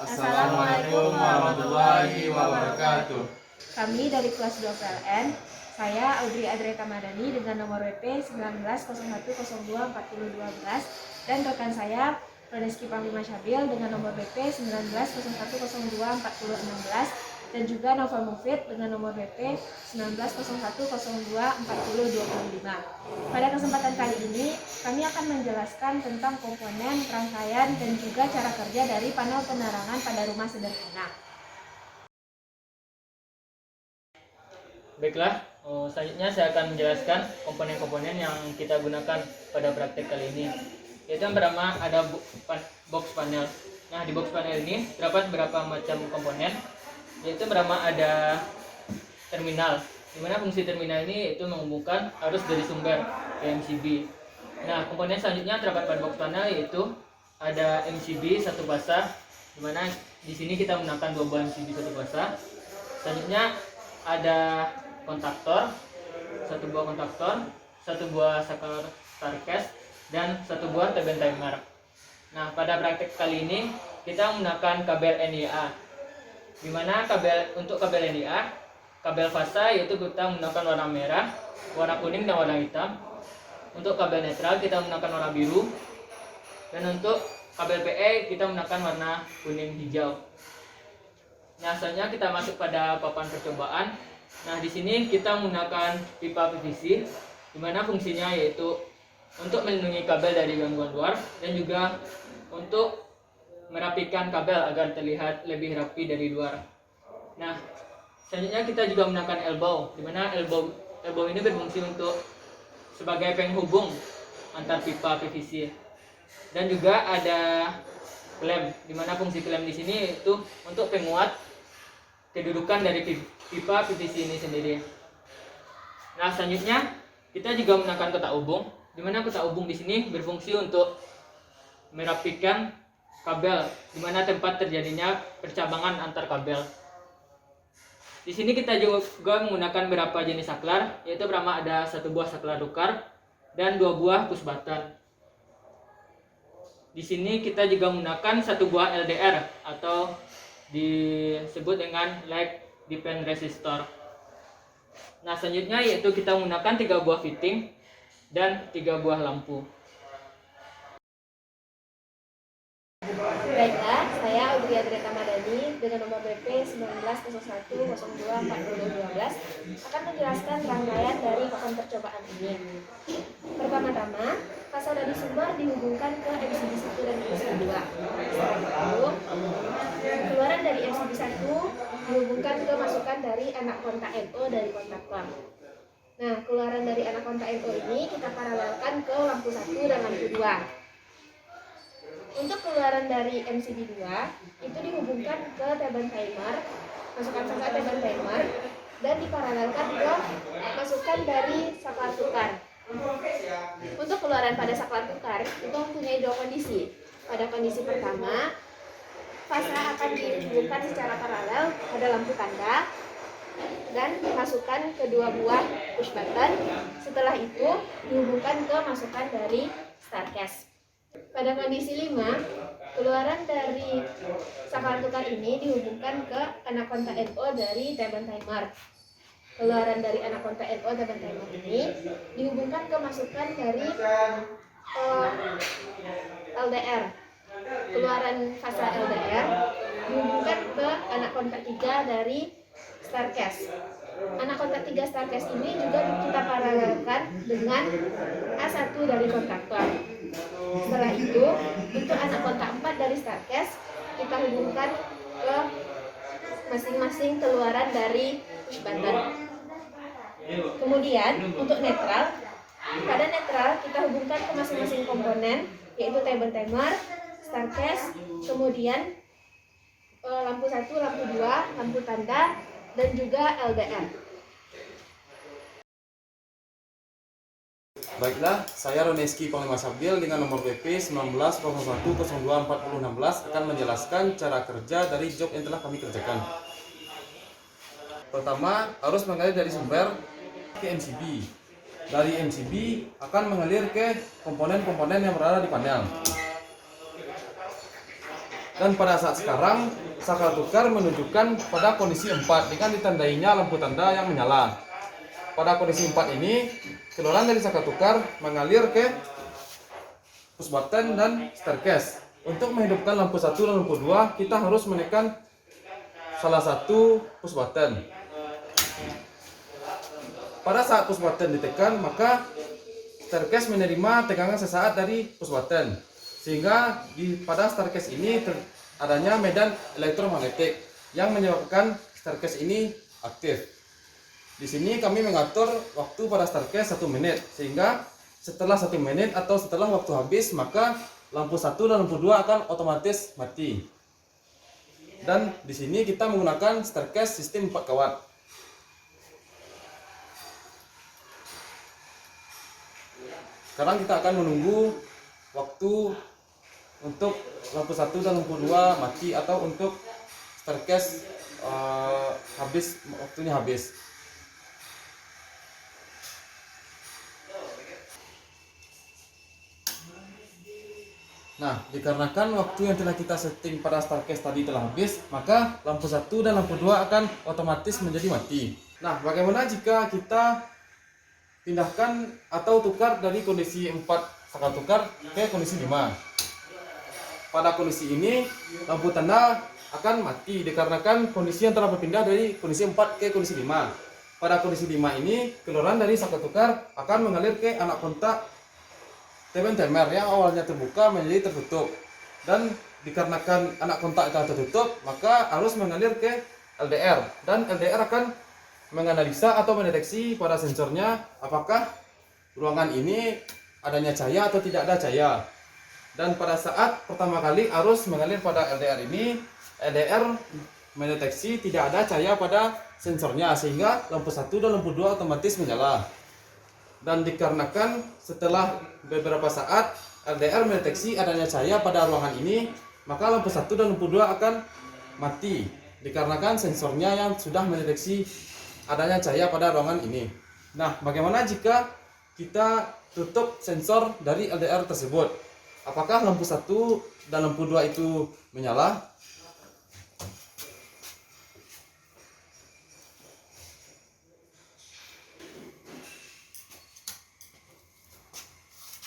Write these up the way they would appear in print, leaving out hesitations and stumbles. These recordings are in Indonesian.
Assalamualaikum warahmatullahi wabarakatuh. Kami dari kelas 2 PLN, saya Audrey Adreta Madani dengan nomor WP 1901024012 dan rekan saya Roneski Panglima Syabil dengan nomor WP 1901024016 dan juga Novel Mufid dengan nomor WP 1901024025. Pada kesempatan kali ini, kami akan menjelaskan tentang komponen, rangkaian, dan juga cara kerja dari panel penerangan pada rumah sederhana. Baiklah, selanjutnya saya akan menjelaskan komponen-komponen yang kita gunakan pada praktek kali ini. Yaitu yang pertama ada box panel. Nah, di box panel ini terdapat beberapa macam komponen. Yaitu pertama ada terminal, di mana fungsi terminal ini yaitu menghubungkan arus dari sumber ke MCB. Nah, komponen selanjutnya terdapat pada box panel yaitu ada MCB satu fasa, di mana di sini kita menggunakan dua buah MCB satu fasa. Selanjutnya ada kontaktor, satu buah kontaktor, satu buah saklar starcast, dan satu buah turbine timer. Nah, pada praktek kali ini kita menggunakan kabel NIA, di mana untuk kabel NIA, kabel fasa yaitu kita menggunakan warna merah, warna kuning, dan warna hitam. Untuk kabel netral kita menggunakan warna biru, dan untuk kabel PE kita menggunakan warna kuning hijau. Nah, selanjutnya kita masuk pada papan percobaan. Nah, di sini kita menggunakan pipa PVC, di mana fungsinya yaitu untuk melindungi kabel dari gangguan luar dan juga untuk merapikan kabel agar terlihat lebih rapi dari luar. Nah, selanjutnya kita juga menggunakan elbow, di mana elbow ini berfungsi untuk sebagai penghubung antar pipa PVC. Dan juga ada klem, di mana fungsi klem di sini yaitu untuk penguat kedudukan dari pipa PVC ini sendiri. Nah, selanjutnya kita juga menggunakan kotak hubung, di mana kotak hubung di sini berfungsi untuk merapikan kabel, di mana tempat terjadinya percabangan antar kabel. Di sini kita juga menggunakan beberapa jenis saklar, yaitu pertama ada satu buah saklar tukar dan dua buah push button. Di sini kita juga menggunakan satu buah LDR atau disebut dengan light dependent resistor. Nah, selanjutnya yaitu kita menggunakan 3 buah fitting dan 3 buah lampu. Baiklah, saya Audrey Adreta Madani dengan nomor BP 1901024012 akan menjelaskan rangkaian dari papan percobaan ini. Pertama-tama, fasa dari sumber dihubungkan ke MCB 1 dan MCB 2. Setelah itu, keluaran dari MCB 1 dihubungkan ke masukan dari anak kontak NO dari kontaktor. Nah, keluaran dari anak kontak NO ini kita paralelkan ke lampu 1 dan lampu 2. Untuk keluaran dari MCB 2 itu dihubungkan ke turbine timer, masukan fasa turbine timer, dan diparalelkan ke masukan dari saklar tukar. Untuk keluaran pada saklar tukar itu mempunyai dua kondisi. Pada kondisi pertama, fasa akan dihubungkan secara paralel pada lampu tanda dan dimasukkan kedua buah push button. Setelah itu dihubungkan ke masukan dari starcast. Pada kondisi 5, keluaran dari saklar tukar ini dihubungkan ke anak kontak NO dari turbine timer. Keluaran dari anak kontak NO turbine timer ini dihubungkan ke masukan dari LDR. Keluaran fasa LDR dihubungkan ke anak kontak 3 dari starcast. Anak kontak 3 starcast ini juga kita paralelkan dengan A1 dari kontaktor. Setelah itu, untuk anak kontak 4 dari starcast kita hubungkan ke masing-masing keluaran dari push button. Kemudian untuk netral, pada netral kita hubungkan ke masing-masing komponen, yaitu turbine timer, starcast, kemudian lampu 1, lampu 2, lampu tanda, dan juga LDR. Baiklah, saya Roneski Panglima Syabil dengan nomor BP 1901024016 akan menjelaskan cara kerja dari job yang telah kami kerjakan. Pertama, harus mengalir dari sumber ke MCB. Dari MCB akan mengalir ke komponen-komponen yang berada di panel. Dan pada saat sekarang saklar tukar menunjukkan pada kondisi 4 dengan ditandainya lampu tanda yang menyala. Pada kondisi 4 ini, keluaran dari saklar tukar mengalir ke push button dan staircase. Untuk menghidupkan lampu 1 dan lampu 2, kita harus menekan salah satu push button. Pada saat push button ditekan, maka staircase menerima tegangan sesaat dari push button, sehingga pada staircase ini adanya medan elektromagnetik yang menyebabkan staircase ini aktif. Di sini kami mengatur waktu pada staircase 1 menit, sehingga setelah 1 menit atau setelah waktu habis, maka lampu 1 dan lampu 2 akan otomatis mati. Dan di sini kita menggunakan staircase sistem 4 kawat. Sekarang kita akan menunggu waktu untuk lampu 1 dan lampu 2 mati atau untuk staircase waktunya habis. Nah, dikarenakan waktu yang telah kita setting pada staircase tadi telah habis, maka lampu 1 dan lampu 2 akan otomatis menjadi mati. Nah, bagaimana jika kita pindahkan atau tukar dari kondisi 4 saklar tukar ke kondisi 5? Pada kondisi ini, lampu tanda akan mati dikarenakan kondisi yang telah berpindah dari kondisi 4 ke kondisi 5. Pada kondisi 5 ini, keluaran dari saklar tukar akan mengalir ke anak kontak TPN timer yang awalnya terbuka menjadi tertutup, dan dikarenakan anak kontak telah tertutup, maka arus mengalir ke LDR, dan LDR akan menganalisa atau mendeteksi pada sensornya apakah ruangan ini adanya cahaya atau tidak ada cahaya. Dan pada saat pertama kali arus mengalir pada LDR ini, LDR mendeteksi tidak ada cahaya pada sensornya, sehingga lampu 1 dan lampu 2 otomatis menyala. Dan dikarenakan setelah beberapa saat LDR mendeteksi adanya cahaya pada ruangan ini, maka lampu 1 dan lampu 2 akan mati dikarenakan sensornya yang sudah mendeteksi adanya cahaya pada ruangan ini. Nah, bagaimana jika kita tutup sensor dari LDR tersebut? Apakah lampu 1 dan lampu 2 itu menyala?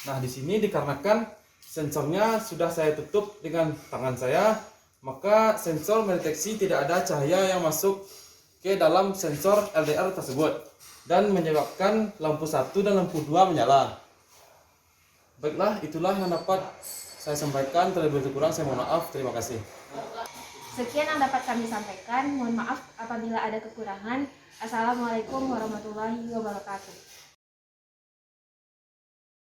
Nah, di sini dikarenakan sensornya sudah saya tutup dengan tangan saya, maka sensor mendeteksi tidak ada cahaya yang masuk ke dalam sensor LDR tersebut dan menyebabkan lampu 1 dan lampu 2 menyala. Baiklah, itulah yang dapat saya sampaikan. Terlebih kurang saya mohon maaf. Terima kasih. Sekian yang dapat kami sampaikan. Mohon maaf apabila ada kekurangan. Assalamualaikum warahmatullahi wabarakatuh.